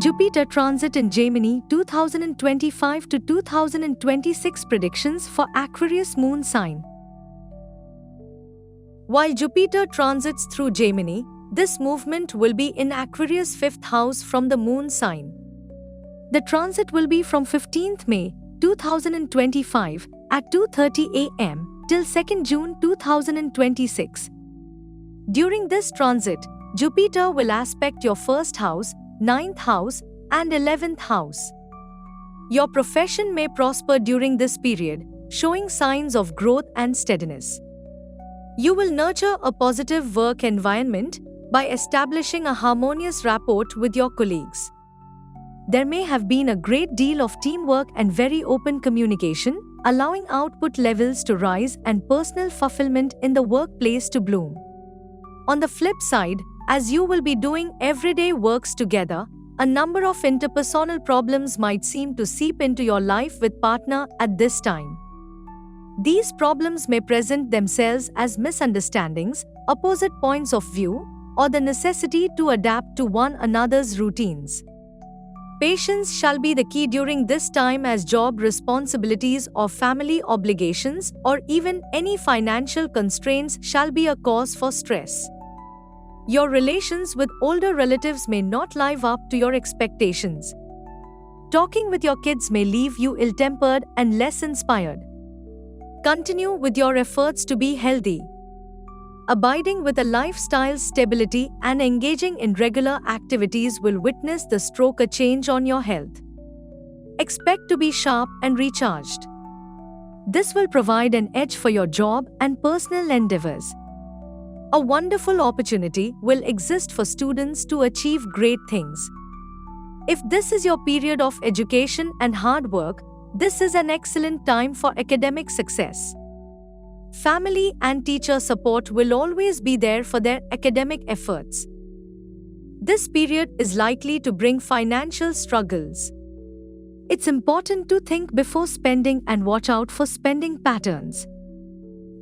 Jupiter transit in Gemini 2025 to 2026 predictions for Aquarius moon sign. While Jupiter transits through Gemini, this movement will be in Aquarius' 5th house from the moon sign. The transit will be from 15th May 2025 at 2:30 a.m. till 2nd June 2026. During this transit, Jupiter will aspect your 1st house, 9th house, and 11th house. Your profession may prosper during this period, showing signs of growth and steadiness. You will nurture a positive work environment by establishing a harmonious rapport with your colleagues. There may have been a great deal of teamwork and very open communication, allowing output levels to rise and personal fulfillment in the workplace to bloom. On the flip side, as you will be doing everyday works together, a number of interpersonal problems might seem to seep into your life with partner at this time. These problems may present themselves as misunderstandings, opposite points of view, or the necessity to adapt to one another's routines. Patience shall be the key during this time, as job responsibilities or family obligations or even any financial constraints shall be a cause for stress. Your relations with older relatives may not live up to your expectations. Talking with your kids may leave you ill-tempered and less inspired. Continue with your efforts to be healthy. Abiding with a lifestyle's stability and engaging in regular activities will witness the stroke a change on your health. Expect to be sharp and recharged. This will provide an edge for your job and personal endeavors. A wonderful opportunity will exist for students to achieve great things. If this is your period of education and hard work, this is an excellent time for academic success. Family and teacher support will always be there for their academic efforts. This period is likely to bring financial struggles. It's important to think before spending and watch out for spending patterns.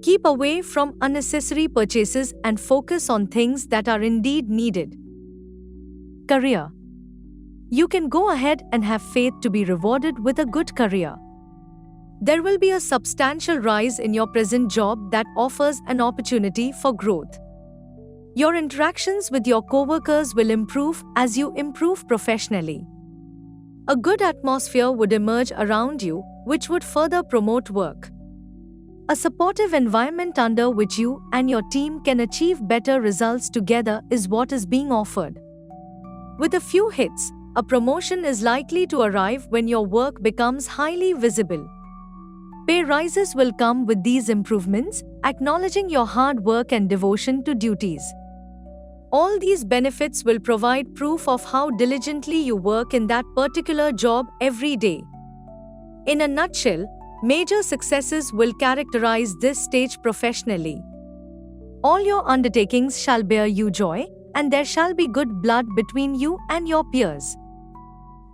Keep away from unnecessary purchases and focus on things that are indeed needed. Career. You can go ahead and have faith to be rewarded with a good career. There will be a substantial rise in your present job that offers an opportunity for growth. Your interactions with your coworkers will improve as you improve professionally. A good atmosphere would emerge around you, which would further promote work. A supportive environment under which you and your team can achieve better results together is what is being offered. With a few hits, a promotion is likely to arrive when your work becomes highly visible. Pay rises will come with these improvements, acknowledging your hard work and devotion to duties. All these benefits will provide proof of how diligently you work in that particular job every day. In a nutshell, major successes will characterize this stage professionally. All your undertakings shall bear you joy, and there shall be good blood between you and your peers.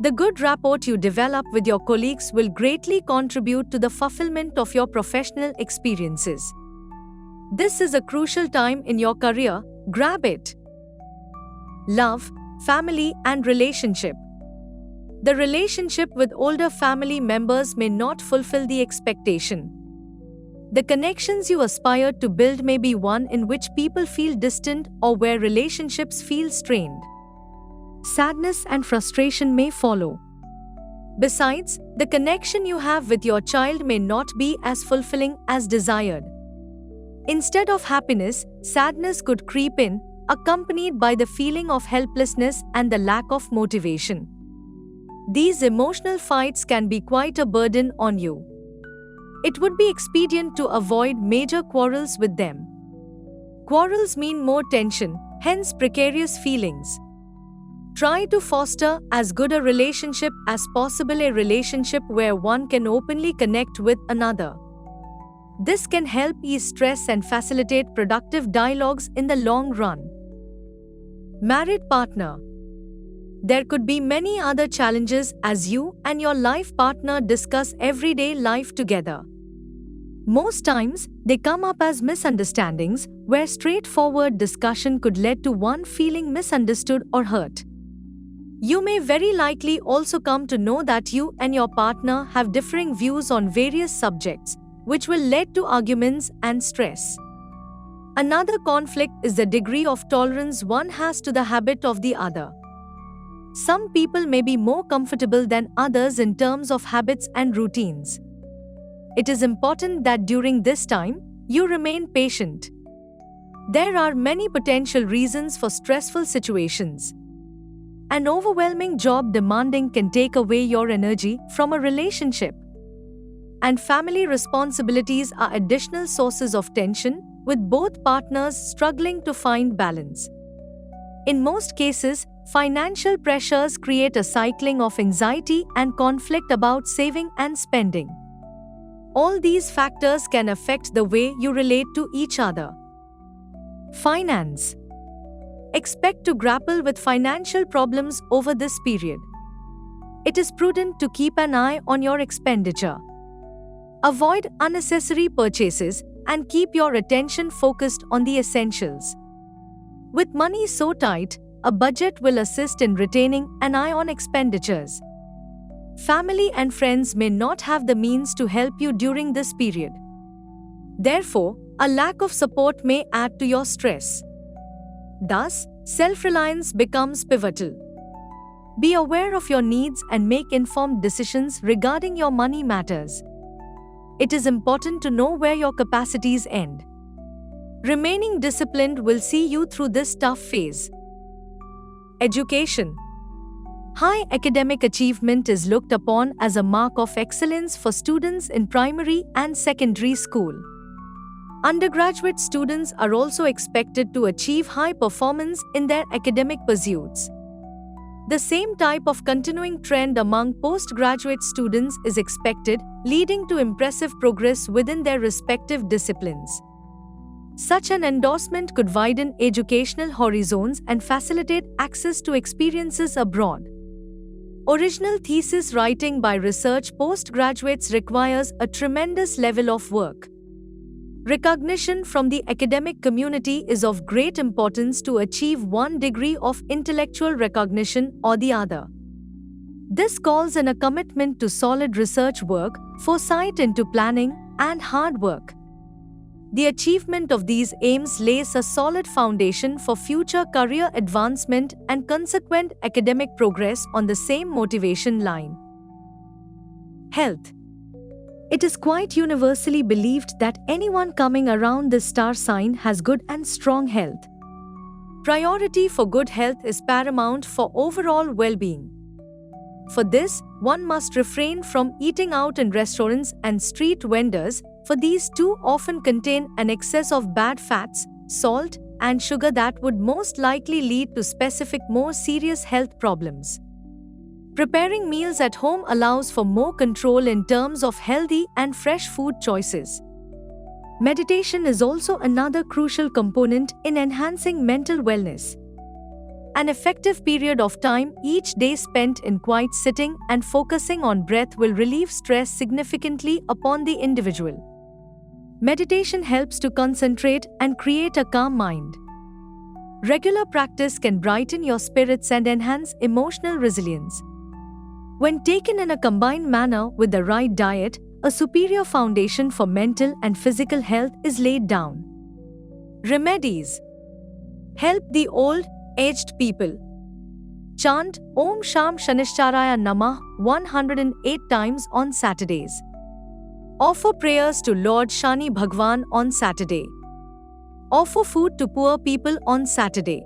The good rapport you develop with your colleagues will greatly contribute to the fulfillment of your professional experiences. This is a crucial time in your career, grab it. Love, family, and relationship. The relationship with older family members may not fulfill the expectation. The connections you aspire to build may be one in which people feel distant or where relationships feel strained. Sadness and frustration may follow. Besides, the connection you have with your child may not be as fulfilling as desired. Instead of happiness, sadness could creep in, accompanied by the feeling of helplessness and the lack of motivation. These emotional fights can be quite a burden on you. It would be expedient to avoid major quarrels with them. Quarrels mean more tension, hence precarious feelings. Try to foster as good a relationship as possible, a relationship where one can openly connect with another. This can help ease stress and facilitate productive dialogues in the long run. Married partner. There could be many other challenges as you and your life partner discuss everyday life together. Most times, they come up as misunderstandings, where straightforward discussion could lead to one feeling misunderstood or hurt. You may very likely also come to know that you and your partner have differing views on various subjects, which will lead to arguments and stress. Another conflict is the degree of tolerance one has to the habit of the other. Some people may be more comfortable than others in terms of habits and routines. It is important that during this time, you remain patient. There are many potential reasons for stressful situations. An overwhelming job demanding can take away your energy from a relationship. And family responsibilities are additional sources of tension, with both partners struggling to find balance. In most cases, financial pressures create a cycling of anxiety and conflict about saving and spending. All these factors can affect the way you relate to each other. Finance. Expect to grapple with financial problems over this period. It is prudent to keep an eye on your expenditure. Avoid unnecessary purchases and keep your attention focused on the essentials. With money so tight, a budget will assist in retaining an eye on expenditures. Family and friends may not have the means to help you during this period. Therefore, a lack of support may add to your stress. Thus, self-reliance becomes pivotal. Be aware of your needs and make informed decisions regarding your money matters. It is important to know where your capacities end. Remaining disciplined will see you through this tough phase. Education. High academic achievement is looked upon as a mark of excellence for students in primary and secondary school. Undergraduate students are also expected to achieve high performance in their academic pursuits. The same type of continuing trend among postgraduate students is expected, leading to impressive progress within their respective disciplines. Such an endorsement could widen educational horizons and facilitate access to experiences abroad. Original thesis writing by research postgraduates requires a tremendous level of work. Recognition from the academic community is of great importance to achieve one degree of intellectual recognition or the other. This calls in a commitment to solid research work, foresight into planning, and hard work. The achievement of these aims lays a solid foundation for future career advancement and consequent academic progress on the same motivation line. Health. It is quite universally believed that anyone coming around this star sign has good and strong health. Priority for good health is paramount for overall well-being. For this, one must refrain from eating out in restaurants and street vendors, for these too often contain an excess of bad fats, salt, and sugar that would most likely lead to specific more serious health problems. Preparing meals at home allows for more control in terms of healthy and fresh food choices. Meditation is also another crucial component in enhancing mental wellness. An effective period of time each day spent in quiet sitting and focusing on breath will relieve stress significantly upon the individual. Meditation helps to concentrate and create a calm mind. Regular practice can brighten your spirits and enhance emotional resilience. When taken in a combined manner with the right diet, a superior foundation for mental and physical health is laid down. Remedies. Help the old, aged people. Chant Om Sham Shanishcharaya Namah 108 times on Saturdays. Offer prayers to Lord Shani Bhagwan on Saturday. Offer food to poor people on Saturday.